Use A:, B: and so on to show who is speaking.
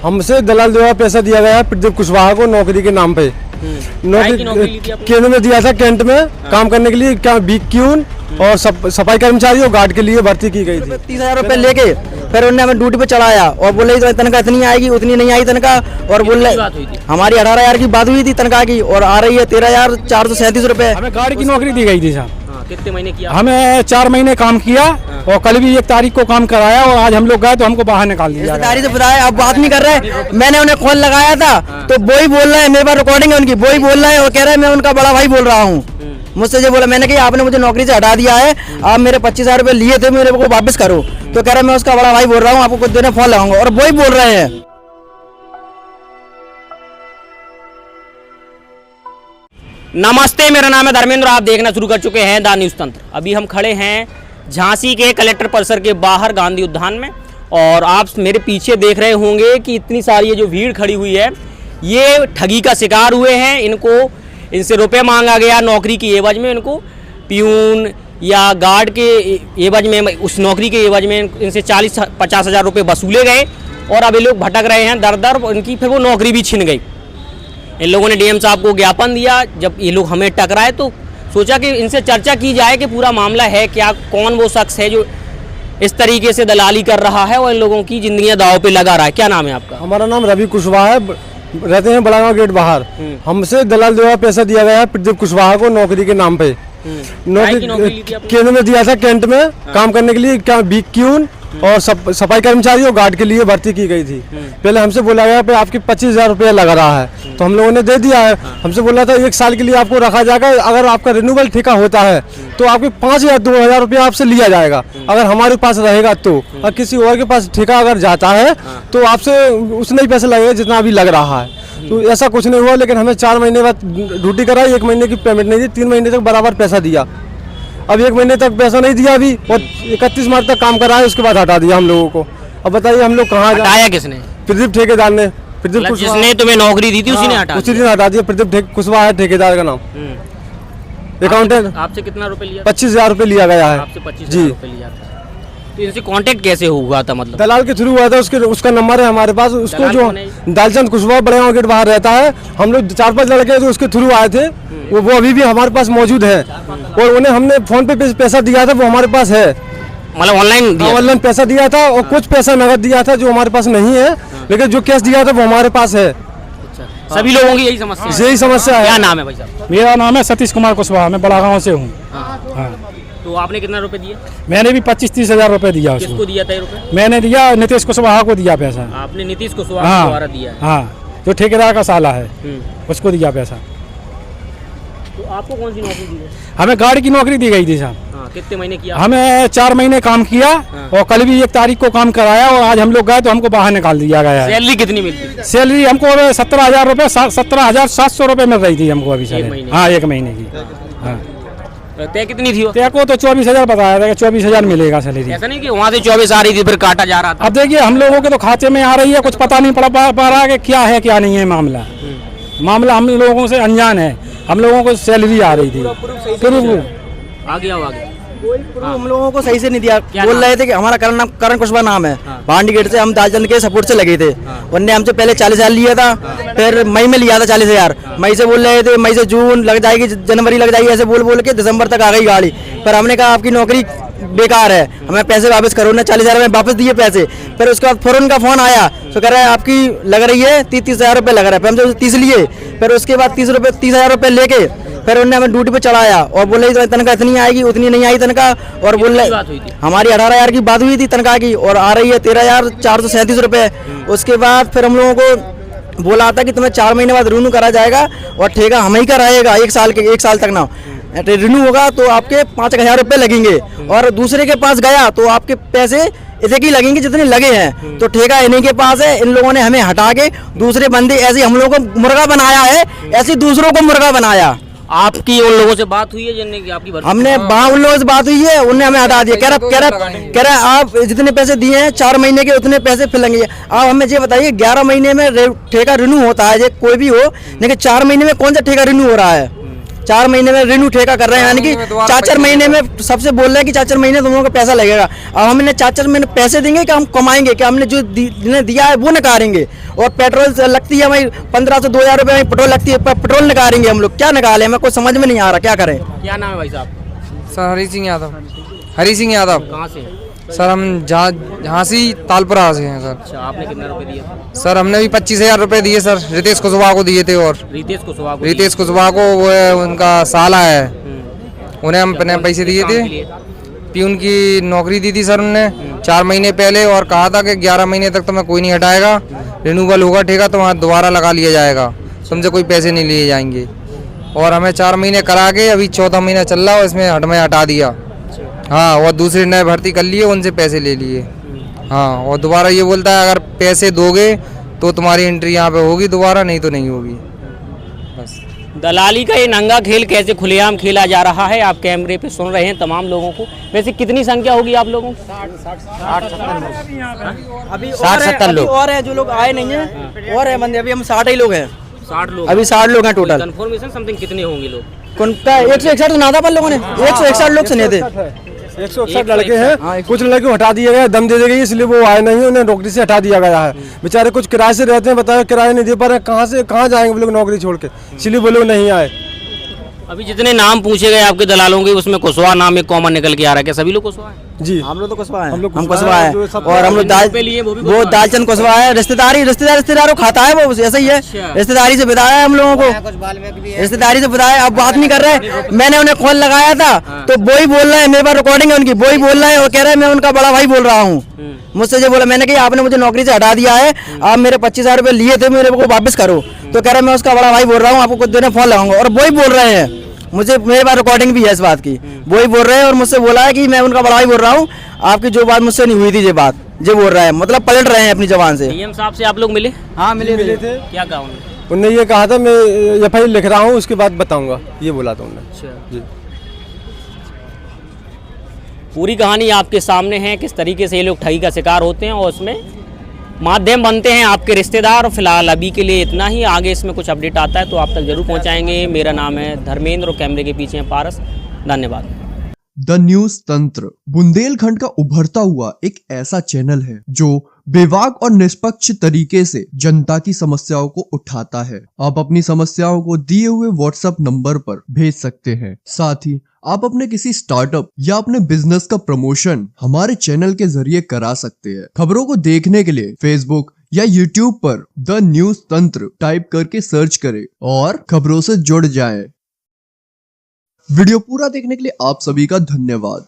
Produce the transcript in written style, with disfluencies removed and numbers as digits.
A: हमसे दलाल द्वारा पैसा दिया गया है प्रदीप कुशवाहा को नौकरी के नाम पे। नौकरी केंद्र में दिया था, कैंट में काम करने के लिए, क्या बीक्यून और सफाई कर्मचारी और गार्ड के लिए भर्ती की गई थी।
B: 30,000 रुपए लेके फिर उन्होंने हमें ड्यूटी पे चढ़ाया और बोले तनख्वाह इतनी आएगी, उतनी नहीं आई तनख्वाह। और बोले हमारी 18,000 की बात हुई थी तनख्वाह की और आ रही है 13,437 रुपए।
C: हमें गार्ड की नौकरी दी गई थी साहब।
D: कितने महीने किया?
C: हमें 4 महीने काम किया और कल भी 1 तारीख को काम कराया और आज हम लोग गए तो हमको बाहर निकाल दिया।
B: रिश्तेदारी से बताया, अब बात नहीं कर रहे। मैंने उन्हें कॉल लगाया था तो वो ही बोल रहे हैं, मेरे पास रिकॉर्डिंग है उनकी, वो ही बोल रहे हैं और कह रहे हैं मैं उनका बड़ा भाई बोल रहा हूँ। मुझसे जो बोला, मैंने कहा आपने मुझे नौकरी से हटा दिया है, आप मेरे 25,000 रुपए लिए थे, मेरे को वापस करो। तो कह रहे मैं उसका बड़ा भाई बोल रहा हूँ, आपको कुछ देर में फोन लगाऊंगा, और वो ही बोल रहे हैं।
D: नमस्ते, मेरा नाम है धर्मेंद्र, आप देखना शुरू कर चुके हैं द न्यूज़ तंत्र। अभी हम खड़े हैं झांसी के कलेक्टर परिसर के बाहर गांधी उद्यान में और आप मेरे पीछे देख रहे होंगे कि इतनी सारी ये जो भीड़ खड़ी हुई है ये ठगी का शिकार हुए हैं। इनसे रुपए मांगा गया नौकरी की एवज में, इनको प्यून या गार्ड के एवज में, उस नौकरी के एवज में इनसे 40-50 हज़ार रुपये वसूले गए और अब ये लोग भटक रहे हैं दर दर। इनकी फिर वो नौकरी भी छिन गई। इन लोगों ने डीएम साहब को ज्ञापन दिया। जब ये लोग हमें टकराए तो सोचा कि इनसे चर्चा की जाए कि पूरा मामला है क्या, कौन वो शख्स है जो इस तरीके से दलाली कर रहा है और इन लोगों की जिंदगियां दांव पे लगा रहा है। क्या नाम है आपका?
A: हमारा नाम रवि कुशवाहा है, रहते हैं बड़ागांव गेट बाहर। हमसे दलाल द्वारा पैसा दिया गया है प्रदीप कुशवाहा को नौकरी के नाम पे। नौकरी केंद्र में दिया था, कैंट में काम करने के लिए, क्या बीक्यून और सफाई कर्मचारी और गार्ड के लिए भर्ती की गई थी। पहले हमसे बोला गया पे आपके 25,000 रुपया लगा रहा है, तो हम लोगों ने दे दिया है। हमसे बोला था 1 साल के लिए आपको रखा जाएगा, अगर आपका रिन्यूअल ठेका होता है तो आपके 5 या 2,000 रुपया आपसे लिया जाएगा अगर हमारे पास रहेगा तो। और किसी और के पास ठेका अगर जाता है तो आपसे उतने ही पैसे लगेगा जितना अभी लग रहा है। तो ऐसा कुछ नहीं हुआ, लेकिन हमें 4 महीने बाद ड्यूटी कराई, 1 महीने की पेमेंट नहीं दी, 3 महीने तक बराबर पैसा दिया। अब 1 महीने तक पैसा नहीं दिया अभी और 31 मार्च तक काम कराया, उसके बाद हटा दिया हम लोगों को। अब बताइए हम लोग कहाँ जाए?
D: हटाया किसने?
A: प्रदीप ठेकेदार ने। प्रदीप कुशवाहा
D: जिसने तुम्हें नौकरी दी थी उसी ने हटा
A: उसी दिन हटा दिया। प्रदीप कुशवाहा है ठेकेदार का नाम। अकाउंटेंट।
D: आपसे कितना रुपए लिया?
A: 25,000 रुपए लिया गया है।
D: आपसे 25,000 रुपए लिया था। तो इनसे कांटेक्ट कैसे हुआ था? मतलब
A: दलाल के थ्रू हुआ था, उसका नंबर है हमारे पास। उसको जो दालचंद कुशवाहा बड़े गेट बाहर रहता है, हम लोग 4-5 लड़के जो उसके थ्रू आए थे, वो अभी भी हमारे पास मौजूद है और उन्हें हमने फोन पे पैसा दिया था, वो हमारे पास है।
D: मतलब ऑनलाइन
A: पैसा दिया था और कुछ पैसा नगद दिया था जो हमारे पास नहीं है, लेकिन जो कैश दिया था वो हमारे पास है।
D: सभी लोगों की यही समस्या है?
A: यही समस्या है।
D: क्या नाम है भाई साहब?
C: मेरा नाम है सतीश कुमार कुशवाहा, मैं बड़ागांव से हूँ।
D: तो आपने कितना रुपए दिए?
C: मैंने भी 25-30 हज़ार रुपए दिया उसको।
D: किसको दिया था ये रुपए?
C: मैंने दिया नीतीश कुशवाहा को दिया पैसा।
D: आपने नीतीश कुशवाहा द्वारा दिया है?
C: हाँ, जो ठेकेदार का साला है उसको दिया पैसा।
D: तो आपको कौन सी नौकरी दी है?
C: हमें गार्ड की नौकरी दी गई थी साहब।
D: कितने महीने किया?
C: हमें 4 महीने काम किया और कल भी 1 तारीख को काम कराया और आज हम लोग गए तो हमको बाहर निकाल दिया गया है।
D: सैलरी कितनी मिलती है?
C: सैलरी हमको 17,000 रुपये, 17,700 रुपये मिल रही थी हमको अभी सैलरी। हाँ, 1 महीने की। हाँ,
D: तय कितनी थी?
C: तय को तो 24,000 बताया था कि 24,000 मिलेगा सैलरी।
D: ऐसा नहीं कि वहाँ से 24 आ रही थी फिर काटा जा रहा था?
C: अब देखिए हम लोगों के तो खाते में आ रही है, कुछ पता नहीं पा रहा कि क्या है क्या नहीं है मामला। मामला हम लोगों से अनजान है। हम लोगों को सैलरी आ रही थी।
D: आ गया
B: हम लोगों को सही से नहीं दिया। बोल रहे थे कि हमारा करण कुशवाहा नाम है। भांडी गेट से हम दालचंद के सपोर्ट से लगे थे। उनने हमसे पहले 40,000 लिया था, फिर मई में लिया था 40,000। मई से बोल रहे थे मई से जून लग जाएगी, जनवरी लग जाएगी, ऐसे बोल के दिसंबर तक आ गई गाड़ी। पर हमने कहा आपकी नौकरी बेकार है, हमें पैसे वापस करो। ना 40,000 में वापस दिए पैसे। फिर उसके बाद फौरन का फोन आया तो कह रहा है आपकी लग रही है 30,000 रुपये लग रहा है। फिर हमसे 30 लिए। फिर उसके बाद 30,000 रुपये लेके फिर उन्होंने हमें ड्यूटी पे चढ़ाया और बोले तनख्वाह इतनी आएगी, उतनी नहीं आई तनख्वाह। और बोल रहे हमारी 18,000 की बात हुई थी तनख्वाह की और आ रही है 13,437 रुपये। उसके बाद फिर हम लोगों को बोला था कि तुम्हें 4 महीने बाद रिन्यू करा जाएगा और ठेका हम ही का रहेगा 1 साल तक ना रिन्यू होगा तो आपके 5,000 रुपये लगेंगे। और दूसरे के पास गया तो आपके पैसे इतने की लगेंगे जितने लगे हैं। तो ठेका इन्हीं के पास है। इन लोगों ने हमें हटा के दूसरे बंदे ऐसे हम लोगों को मुर्गा बनाया है, ऐसे दूसरों को मुर्गा बनाया।
D: आपकी उन लोगों से बात हुई है जिनने की आपकी
B: हमने वहाँ उन लोगों से बात हुई है, उन्हें हमें हटा दिया। कह रहा आप जितने पैसे दिए हैं 4 महीने के उतने पैसे फिर लेंगे। आप हमें ये बताइए 11 महीने में ठेका रिन्यू होता है, कोई भी हो, लेकिन 4 महीने में कौन सा ठेका रिन्यू हो रहा है? 4 महीने में रिन्यू ठेका कर रहे हैं, यानी कि 4-4 महीने में सबसे बोल रहे हैं कि 4-4 महीने तुम लोगों को पैसा लगेगा। अब हमने 4-4 महीने पैसे देंगे कि हम कमाएंगे, कि हमने जो दिया है वो नकारेंगे। और पेट्रोल लगती है हमारी 1500 2000 रुपये में पेट्रोल लगती है, पेट्रोल नकारेंगे हम लोग, क्या निकालें, हमें कुछ समझ में नहीं आ रहा क्या करें।
D: क्या नाम है भाई साहब?
E: सर हरी सिंह यादव। हरी सिंह यादव।
D: कहाँ से?
E: सर हम झांसी तालपुरा से हैं सर।
D: अच्छा, आपने कितना रुपए दिए?
E: सर हमने भी 25,000 रुपये दिए सर, रितेश कुशवाहा को दिए थे। और
D: रितेश कुशवाहा को?
E: रितेश कुशवाहा को, वो है उनका साला है, उन्हें हम अपने पैसे दिए थे। प्यून की नौकरी दी थी सर उनने 4 महीने पहले, और कहा था कि 11 महीने तक तुम्हें कोई नहीं हटाएगा, रिन्यूअल होगा ठेका तो वहाँ दोबारा लगा लिया जाएगा, तुमसे कोई पैसे नहीं लिए जाएंगे। और हमें 4 महीने करा के अभी 14 महीना चल रहा है, इसमें हमें हटा दिया। हाँ, और दूसरी नए भर्ती कर लिए, उनसे पैसे ले लिए। हाँ, और दोबारा ये बोलता है अगर पैसे दोगे तो तुम्हारी एंट्री यहाँ पे होगी दोबारा, नहीं तो नहीं होगी। बस
D: दलाली का ये नंगा खेल कैसे खुलेआम खेला जा रहा है, आप कैमरे पे सुन रहे हैं तमाम लोगों को। वैसे कितनी संख्या होगी आप लोगों की?
B: 60-70 लोग और है, जो लोग आए नहीं है और है बंदे, अभी हम 60 ही लोग हैं।
D: 60 लोग?
B: अभी 60 लोग हैं टोटल।
D: कंफर्मेशन समथिंग कितने होंगे लोग?
B: उनका 161 सुना था पर लोगों ने, 161 लोग सुने थे।
A: 161 लड़के हैं, कुछ लड़के को हटा दिया गया, दम दे दी गई, इसलिए वो आए नहीं, उन्हें नौकरी से हटा दिया गया है। बेचारे कुछ किराए से रहते हैं, बताओ किराया नहीं दे पा रहे, कहाँ जाएंगे वो लोग नौकरी छोड़ के, इसलिए वो लोग नहीं आए।
D: अभी जितने नाम पूछे गए आपके दलालों के, उसमें कुशवाहा नाम एक कॉमन निकल के आ रहा है, क्या सभी लोग कुशवाहा हैं?
A: जी,
B: हम लोग तो कुशवाहा हैं,
A: हम
B: कुशवाहा है। और हम लोग वो दालचंद कुशवाहा है, रिश्तेदारों खाता है वो, ऐसा ही है। रिश्तेदारी से बताया है हम लोगों को, रिश्तेदारी से बताया, अब बात नहीं कर रहे। मैंने उन्हें कॉल लगाया था तो वो ही बोल रहे हैं, मेरे पास रिकॉर्डिंग है उनकी, वो ही बोल रहे हैं, वो कह रहे हैं मैं उनका बड़ा भाई बोल रहा हूँ। मुझसे जो बोला, मैंने कहा आपने मुझे नौकरी से हटा दिया है, आप मेरे 25,000 रुपये लिए थे, मेरे को वापस करो। तो कह रहे हैं मैं उसका बड़ा भाई बोल रहा हूँ, आपको कुछ देर में फोन लगाऊंगा। और वो ही बोल रहे हैं, मुझे मेरे पास रिकॉर्डिंग भी है इस बात की, वो ही बोल रहे हैं। और मुझसे बोला है कि मैं उनका बड़ा भाई बोल रहा हूँ, आपकी जो बात मुझसे नहीं हुई थी ये बात, जो बोल रहा है, मतलब पलट रहे हैं अपनी जबान से।
D: डीएम साहब से आप लोग मिले?
B: हाँ मिले थे।
D: क्या कहा उन्होंने?
A: उनने ये कहा था मैं FIR लिख रहा हूँ, उसके बाद बताऊंगा, ये बोला था उन्होंने।
D: अच्छा
A: जी,
D: पूरी कहानी आपके सामने है, किस तरीके से ये लोग ठगी का शिकार होते हैं और उसमें माध्यम बनते हैं आपके रिश्तेदार। फिलहाल अभी के लिए इतना ही, आगे इसमें कुछ अपडेट आता है तो आप तक जरूर पहुंचाएंगे। मेरा नाम है धर्मेंद्र और कैमरे के पीछे हैं पारस। धन्यवाद।
F: द न्यूज तंत्र बुंदेलखंड का उभरता हुआ एक ऐसा चैनल है जो बेबाक और निष्पक्ष तरीके से जनता की समस्याओं को उठाता है। आप अपनी समस्याओं को दिए हुए व्हाट्सएप नंबर पर भेज सकते हैं। साथ ही आप अपने किसी स्टार्टअप या अपने बिजनेस का प्रमोशन हमारे चैनल के जरिए करा सकते हैं। खबरों को देखने के लिए फेसबुक या यूट्यूब पर द न्यूज तंत्र टाइप करके सर्च करें और खबरों से जुड़ जाएं। वीडियो पूरा देखने के लिए आप सभी का धन्यवाद।